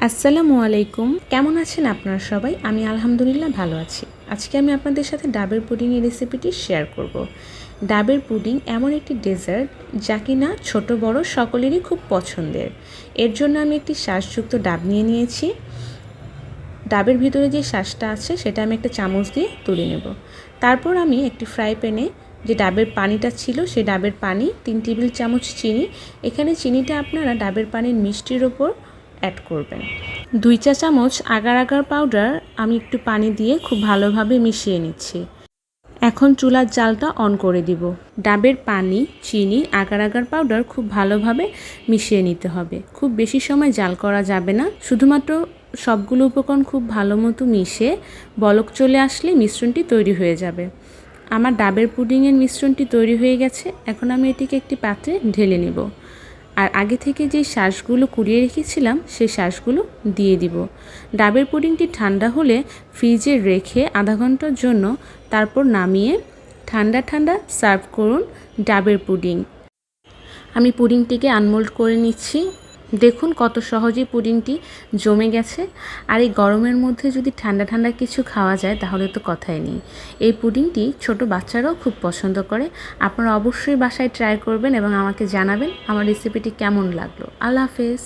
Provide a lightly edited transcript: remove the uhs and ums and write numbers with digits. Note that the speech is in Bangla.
আসসালামু আলাইকুম। কেমন আছেন আপনারা সবাই? আমি আলহামদুলিল্লাহ ভালো আছি। আজকে আমি আপনাদের সাথে ডাবের পুডিংয়ের রেসিপিটি শেয়ার করব। ডাবের পুডিং এমন একটি ডেজার্ট যা কিনা ছোট বড় সকলেরই খুব পছন্দের। এর জন্য আমি একটি শাঁসযুক্ত ডাব নিয়ে নিয়েছি। ডাবের ভিতরে যে শাঁসটা আছে সেটা আমি একটা চামচ দিয়ে তুলে নেব। তারপর আমি একটি ফ্রাই প্যানে যে ডাবের পানিটা ছিল সেই ডাবের পানি 3 টেবিল চামচ চিনি, এখানে চিনিটা আপনারা ডাবের পানির মিষ্টির ওপর অ্যাড করবেন। 2 চা চামচ আগার আগার পাউডার আমি একটু পানি দিয়ে খুব ভালোভাবে মিশিয়ে নিচ্ছি। এখন চুলার জালটা অন করে দিব। ডাবের পানি, চিনি, আগার আগার পাউডার খুব ভালোভাবে মিশিয়ে নিতে হবে। খুব বেশি সময় জাল করা যাবে না, শুধুমাত্র সবগুলো উপকরণ খুব ভালো মতো মিশে বলক চলে আসলে মিশ্রণটি তৈরি হয়ে যাবে। আমার ডাবের পুডিংয়ের মিশ্রণটি তৈরি হয়ে গেছে। এখন আমি এটিকে একটি পাত্রে ঢেলে নেব। আর আগে থেকে যে শাঁসগুলো কুড়িয়ে রেখেছিলাম সেই শাঁসগুলো দিয়ে দিব। ডাবের পুডিংটি ঠান্ডা হলে ফ্রিজে রেখে আধা ঘন্টার জন্য তারপর নামিয়ে ঠান্ডা ঠান্ডা সার্ভ করুন ডাবের পুডিং। আমি পুডিংটিকে আনমোল্ড করে নিচ্ছি। দেখুন কত সহজেই পুডিংটি জমে গেছে। আর এই গরমের মধ্যে যদি ঠান্ডা ঠান্ডা কিছু খাওয়া যায় তাহলে তো কথাই নেই। এই পুডিংটি ছোট বাচ্চারাও খুব পছন্দ করে। আপনারা অবশ্যই বাসায় ট্রাই করবেন এবং আমাকে জানাবেন আমার রেসিপিটি কেমন লাগলো। আল্লাহ হাফেজ।